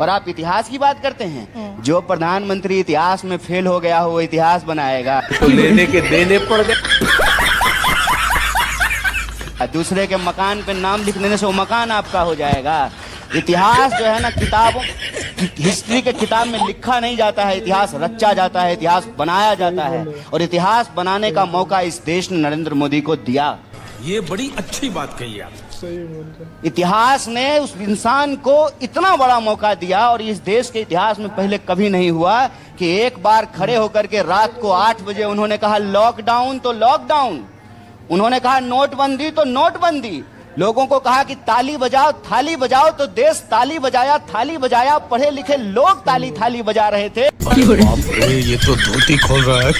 और आप इतिहास की बात करते हैं। जो प्रधानमंत्री इतिहास में फेल हो गया हो वो इतिहास बनाएगा। तो लेने के देने पड़ गए। दूसरे के मकान पे नाम लिख देने से वो मकान आपका हो जाएगा। इतिहास जो है ना, किताबों हिस्ट्री के किताब में लिखा नहीं जाता है, इतिहास रचा जाता है, इतिहास बनाया जाता है। और इतिहास बनाने का मौका इस देश ने नरेंद्र मोदी को दिया। ये बड़ी अच्छी बात कही आप। इतिहास ने उस इंसान को इतना बड़ा मौका दिया और इस देश के इतिहास में पहले कभी नहीं हुआ कि एक बार खड़े होकर के रात को 8 बजे उन्होंने कहा लॉकडाउन तो लॉकडाउन, उन्होंने कहा नोटबंदी तो नोटबंदी, लोगों को कहा कि ताली बजाओ थाली बजाओ तो देश ताली बजाया थाली बजाया, पढ़े लिखे लोग ताली थाली बजा रहे थे। ये तो धोती खोल रहा है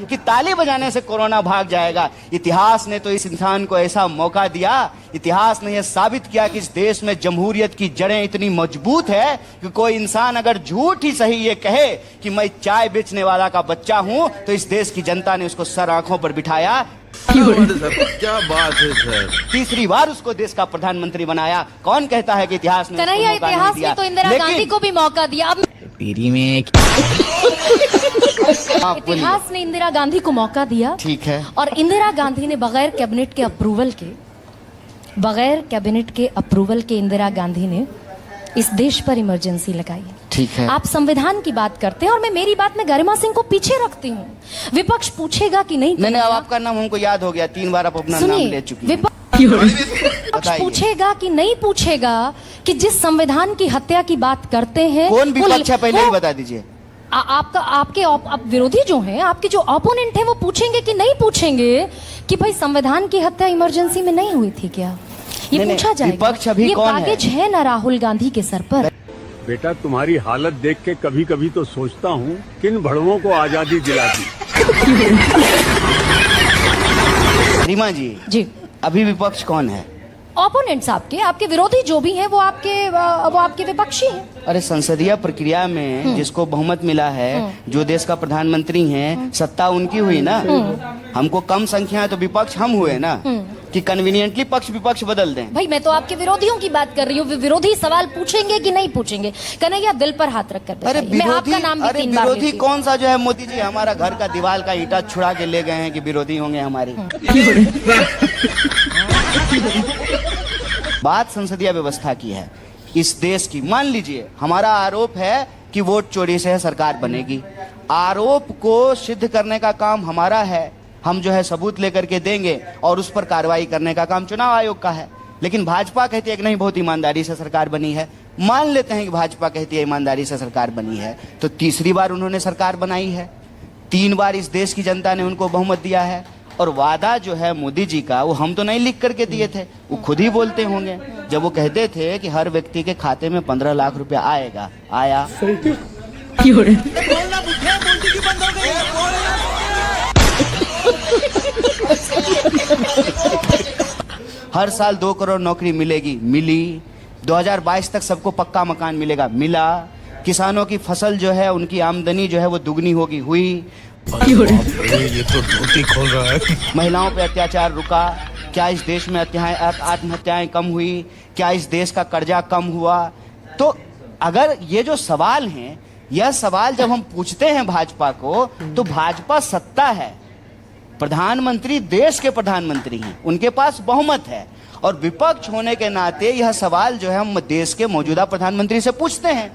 कि ताली बजाने से कोरोना भाग जाएगा। इतिहास ने तो इस इंसान को ऐसा मौका दिया, इतिहास ने यह साबित किया कि इस देश में जमहूरियत की जड़ें इतनी मजबूत है कि कोई इंसान अगर झूठ ही सही ये कहे कि मैं चाय बेचने वाला का बच्चा हूं तो इस देश की जनता ने उसको सर आंखों पर बिठाया। क्या बात है सर। तीसरी बार उसको देश का प्रधानमंत्री बनाया। कौन कहता है कि इतिहास ने कन्हैया, इतिहास ने तो इंदिरा गांधी को भी मौका दिया। अब पीरी में इतिहास ने इंदिरा गांधी को मौका दिया, ठीक है, और इंदिरा गांधी ने बगैर कैबिनेट के अप्रूवल के इंदिरा गांधी ने इस देश पर इमरजेंसी लगाई। ठीक है। आप संविधान की बात करते हैं और मैं मेरी बात में गरिमा सिंह को पीछे रखती हूँ। विपक्ष पूछेगा कि नहीं, अब आपका नाम हमको याद हो गया, 3 बार आप अपना नाम ले चुकी हैं। विपक्ष पूछेगा कि नहीं पूछेगा कि जिस संविधान की हत्या की बात करते हैं कौन विपक्ष है, पहले ही बता दीजिए। आपके विरोधी जो हैं, आपके जो ओपोनेंट हैं, वो पूछेंगे कि नहीं पूछेंगे कि भाई संविधान की हत्या इमरजेंसी में नहीं हुई थी क्या? ये पूछा जाएगा। विपक्ष अभी कौन है? ये बैगेज है ना राहुल गांधी के सर पर। बेटा, तुम्हारी हालत देख के कभी कभी तो सोचता हूँ किन भड़वों को आजादी दिलाती। रीमा जी, अभी विपक्ष कौन है? ओपोनेंट्स आपके विरोधी जो भी हैं वो आपके विपक्षी हैं। अरे संसदीय प्रक्रिया में जिसको बहुमत मिला है, जो देश का प्रधानमंत्री हैं, सत्ता उनकी हुई ना। हमको कम संख्या है तो विपक्ष हम हुए ना, कि कन्वीनियंटली पक्ष विपक्ष बदल दें। भाई मैं तो आपके विरोधियों की बात कर रही हूँ। विरोधी सवाल पूछेंगे कि नहीं पूछेंगे? कन्हैया, दिल पर हाथ रख कर अरे मैं आपका नाम भी 3 बार विरोधी कौन सा जो है? मोदी जी हमारा घर का दीवार का ईंटा छुड़ा के ले गए हैं कि विरोधी होंगे हमारी। बात संसदीय व्यवस्था की है इस देश की। मान लीजिए हमारा आरोप है कि वोट चोरी से सरकार बनेगी, आरोप को सिद्ध करने का काम हमारा है, हम जो है सबूत लेकर के देंगे और उस पर कार्रवाई करने का काम चुनाव आयोग का है। लेकिन भाजपा कहती है कि नहीं, बहुत ईमानदारी से सरकार बनी है। मान लेते हैं कि भाजपा कहती है ईमानदारी से सरकार बनी है, तो तीसरी बार उन्होंने सरकार बनाई है, 3 बार इस देश की जनता ने उनको बहुमत दिया है। और वादा जो है मोदी जी का, वो हम तो नहीं लिख करके दिए थे, वो खुद ही बोलते होंगे जब वो कहते थे कि हर व्यक्ति के खाते में 15 लाख रुपया आएगा। आया? हर साल 2 करोड़ नौकरी मिलेगी, मिली। 2022 तक सबको पक्का मकान मिलेगा, मिला। किसानों की फसल जो है, उनकी आमदनी जो है वो दुगनी होगी, हुई। ये तो धोती खोल रहा है। महिलाओं पे अत्याचार रुका। क्या इस देश में आत्महत्याएं कम हुई? क्या इस देश का कर्जा कम हुआ? तो अगर ये जो सवाल हैं, यह सवाल जब हम पूछते हैं भाजपा को, तो भाजपा सत्ता है, प्रधानमंत्री देश के प्रधानमंत्री हैं, उनके पास बहुमत है, और विपक्ष होने के नाते यह सवाल जो है हम देश के मौजूदा प्रधानमंत्री से पूछते हैं।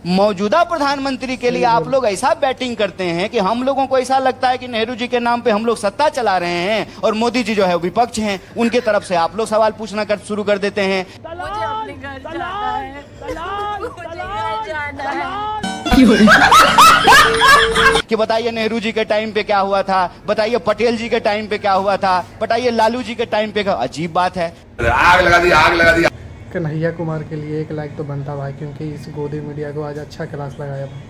मौजूदा प्रधानमंत्री के लिए आप लोग ऐसा बैटिंग करते हैं कि हम लोगों को ऐसा लगता है कि नेहरू जी के नाम पे हम लोग सत्ता चला रहे हैं और मोदी जी जो है विपक्ष हैं, उनके तरफ से आप लोग सवाल पूछना शुरू कर देते हैं। मुझे अपने घर जाना है, मुझे घर जाना है। कि बताइए नेहरू जी के टाइम पे क्या हुआ था, बताइए पटेल जी के टाइम पे क्या हुआ था, बताइए लालू जी के टाइम पे क्या। अजीब बात है। आग लगा दी, आग लगा दी। कन्हैया कुमार के लिए 1 लाइक तो बनता भाई, क्योंकि इस गोदी मीडिया को आज अच्छा क्लास लगाया भाई।